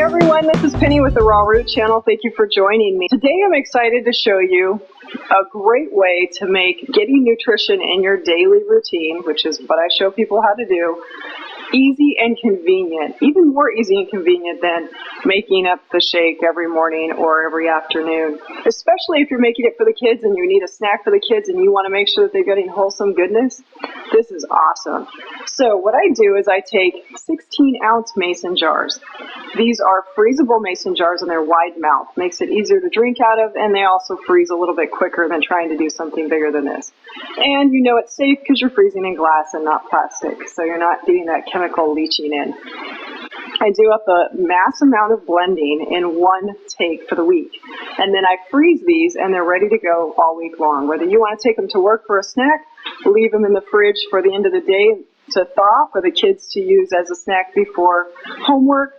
everyone, this is Penny with the Raw Root channel. Thank you for joining me. Today I'm excited to show you a great way to make getting nutrition in your daily routine, which is what I show people how to do, easy and convenient, even more easy and convenient than making up the shake every morning or every afternoon, especially if you're making it for the kids and you need a snack for the kids and you want to make sure that they're getting wholesome goodness. This is awesome. So what I do is I take 16-ounce mason jars. These are freezable mason jars and they're wide mouth. Makes it easier to drink out of, and they also freeze a little bit quicker than trying to do something bigger than this. And you know it's safe because you're freezing in glass and not plastic, so you're not getting that chemical leaching in. I do up a mass amount of blending in one take for the week, and then I freeze these and they're ready to go all week long. Whether you want to take them to work for a snack, leave them in the fridge for the end of the day to thaw for the kids to use as a snack before homework,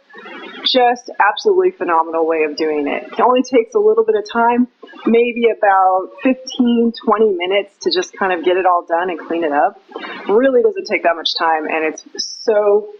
just absolutely phenomenal way of doing it. It only takes a little bit of time, maybe about 15, 20 minutes to just kind of get it all done and clean it up. Really doesn't take that much time, and it's so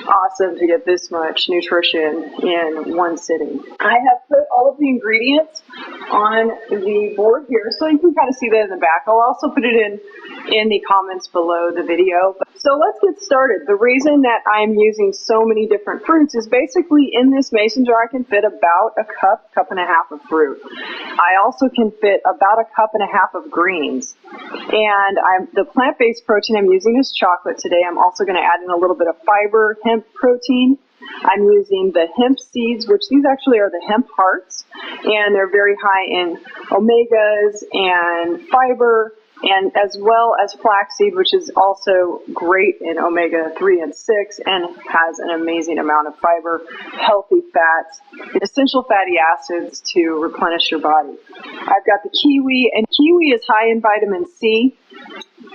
awesome to get this much nutrition in one sitting. I have put all of the ingredients on the board here, so you can kind of see that in the back. I'll also put it in the comments below the video. So let's get started. The reason that I'm using so many different fruits is basically in this mason jar I can fit about a cup and a half of fruit. I also can fit about a cup and a half of greens. And the plant-based protein I'm using is chocolate today. I'm also going to add in a little bit of fiber, hemp protein. I'm using the hemp seeds, which these actually are the hemp hearts, and they're very high in omegas and fiber, and as well as flaxseed, which is also great in omega-3 and 6 and has an amazing amount of fiber, healthy fats, essential fatty acids to replenish your body. I've got the kiwi, and kiwi is high in vitamin C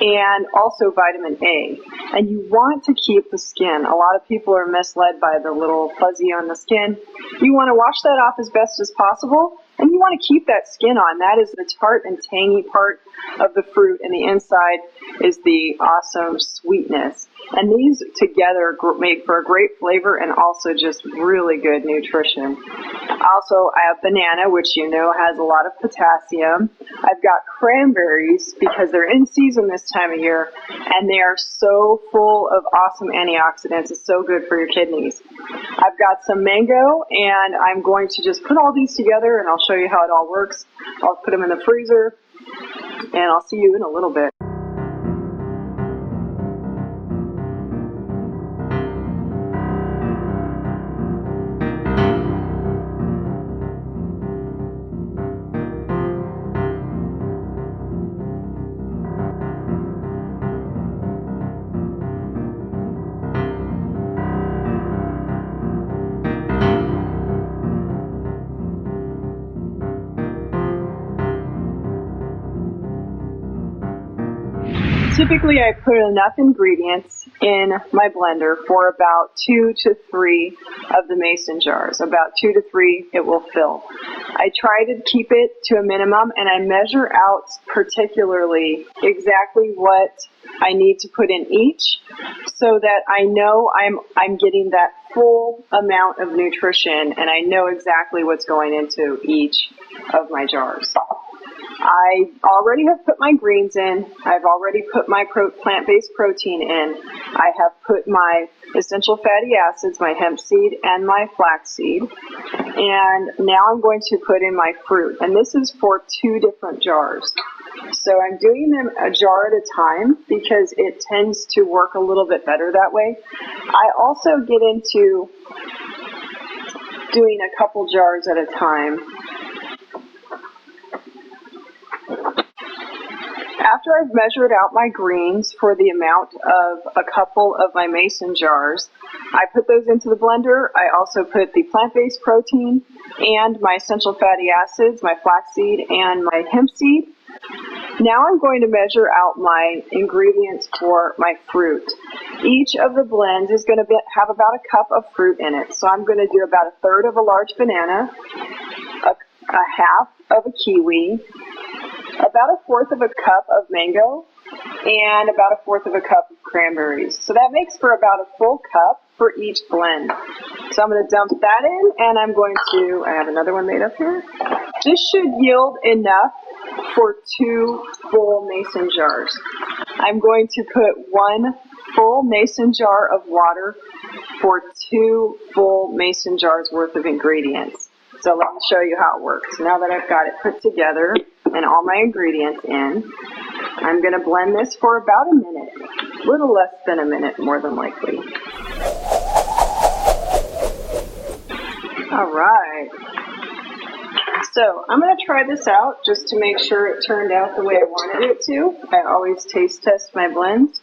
and also vitamin A. And you want to keep the skin. A lot of people are misled by the little fuzzy on the skin. You want to wash that off as best as possible, and you want to keep that skin on. That is the tart and tangy part of the fruit, and the inside is the awesome sweetness. And these together make for a great flavor and also just really good nutrition. Also, I have banana, which you know has a lot of potassium. I've got cranberries because they're in season this time of year, and they are so full of awesome antioxidants. It's so good for your kidneys. I've got some mango, and I'm going to just put all these together, and I'll show you how it all works. I'll put them in the freezer, and I'll see you in a little bit. Typically, I put enough ingredients in my blender for about 2 to 3 of the mason jars. About 2 to 3 it will fill. I try to keep it to a minimum, and I measure out particularly exactly what I need to put in each so that I know I'm getting that full amount of nutrition, and I know exactly what's going into each of my jars. I already have put my greens in. I've already put my plant-based protein in. I have put my essential fatty acids, my hemp seed, and my flaxseed. And now I'm going to put in my fruit. And this is for 2 different jars. So I'm doing them a jar at a time because it tends to work a little bit better that way. I also get into doing a couple jars at a time. After I've measured out my greens for the amount of a couple of my mason jars, I put those into the blender. I also put the plant-based protein and my essential fatty acids, my flaxseed and my hemp seed. Now I'm going to measure out my ingredients for my fruit. Each of the blends is going to have about a cup of fruit in it. So I'm going to do about a third of a large banana, a half of a kiwi, about a fourth of a cup of mango, and about a fourth of a cup of cranberries. So that makes for about a full cup. for each blend. So I'm going to dump that in, and I'm going to, I have another one made up here. This should yield enough for 2 full mason jars. I'm going to put 1 full mason jar of water for 2 full mason jars worth of ingredients. So let me show you how it works. Now that I've got it put together and all my ingredients in, I'm going to blend this for about a minute, a little less than a minute, more than likely. All right. So I'm going to try this out just to make sure it turned out the way I wanted it to. I always taste test my blends.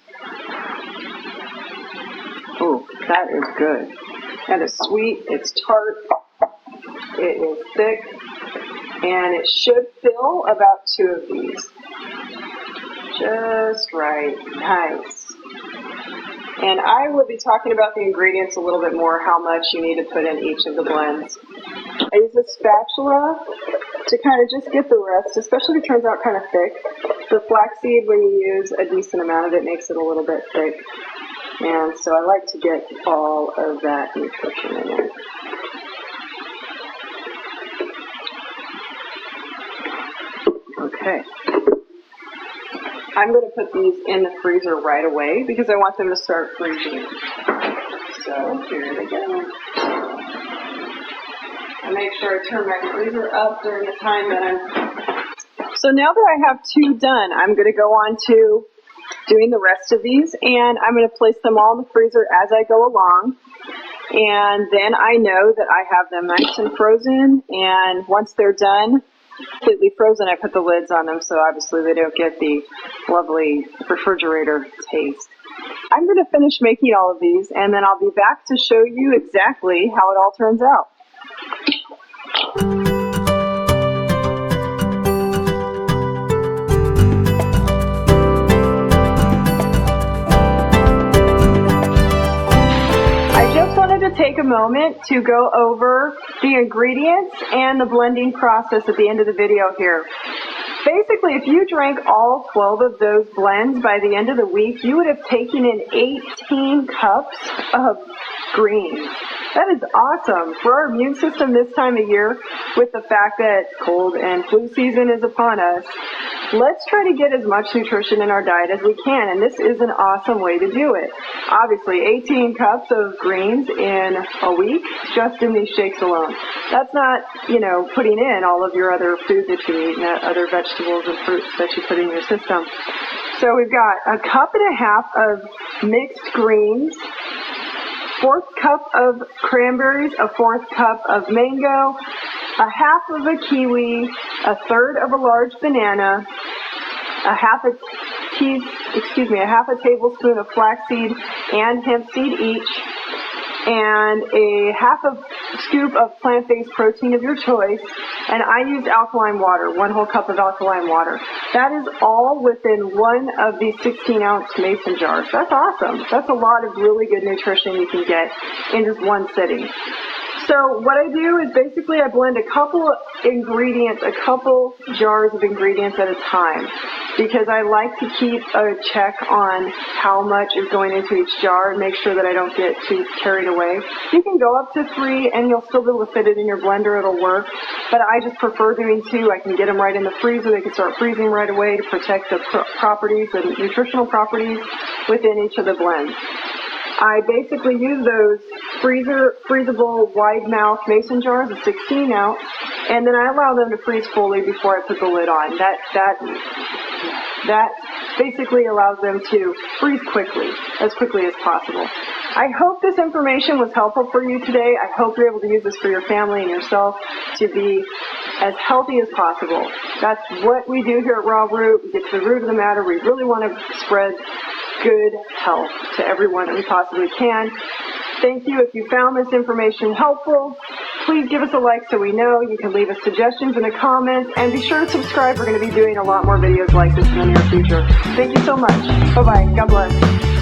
Oh, that is good. That is sweet, it's tart, it is thick, and it should fill about 2 of these. Just right. Nice. And I will be talking about the ingredients a little bit more, how much you need to put in each of the blends. I use a spatula to kind of just get the rest, especially if it turns out kind of thick. The flaxseed, when you use a decent amount of it, makes it a little bit thick. And so I like to get all of that nutrition in it. Okay. I'm going to put these in the freezer right away because I want them to start freezing. So here they go. I make sure I turn my freezer up during the time that I'm... So now that I have 2 done, I'm going to go on to doing the rest of these, and I'm going to place them all in the freezer as I go along. And then I know that I have them nice and frozen, and once they're done, completely frozen, I put the lids on them so obviously they don't get the lovely refrigerator taste. I'm going to finish making all of these, and then I'll be back to show you exactly how it all turns out. To take a moment to go over the ingredients and the blending process at the end of the video here. Basically, if you drank all 12 of those blends by the end of the week, you would have taken in 18 cups of greens. That is awesome. For our immune system this time of year, with the fact that cold and flu season is upon us, let's try to get as much nutrition in our diet as we can, and this is an awesome way to do it. Obviously, 18 cups of greens in a week, just in these shakes alone. That's not, putting in all of your other food that you eat and other vegetables and fruits that you put in your system. So we've got 1.5 cups of mixed greens, 1/4 cup of cranberries, 1/4 cup of mango, 1/2 of a kiwi, 1/3 of a large banana, 1/2 tablespoon of flaxseed and hemp seed each, and 1/2 scoop of plant-based protein of your choice. And I used alkaline water, 1 whole cup of alkaline water. That is all within one of these 16-ounce mason jars. That's awesome. That's a lot of really good nutrition you can get in just one sitting. So what I do is basically I blend a couple jars of ingredients at a time, because I like to keep a check on how much is going into each jar and make sure that I don't get too carried away. You can go up to 3 and you'll still be able to fit it in your blender, it'll work, but I just prefer doing 2. I can get them right in the freezer, they can start freezing right away to protect the properties, the nutritional properties within each of the blends. I basically use those freezable wide mouth mason jars, a 16 ounce, and then I allow them to freeze fully before I put the lid on. That basically allows them to freeze quickly, as quickly as possible. I hope this information was helpful for you today. I hope you're able to use this for your family and yourself to be as healthy as possible. That's what we do here at Raw Root. We get to the root of the matter. We really want to spread good health to everyone that we possibly can. Thank you. If you found this information helpful, please give us a like so we know. You can leave us suggestions in the comments, and be sure to subscribe. We're going to be doing a lot more videos like this in the near future. Thank you so much. Bye-bye. God bless.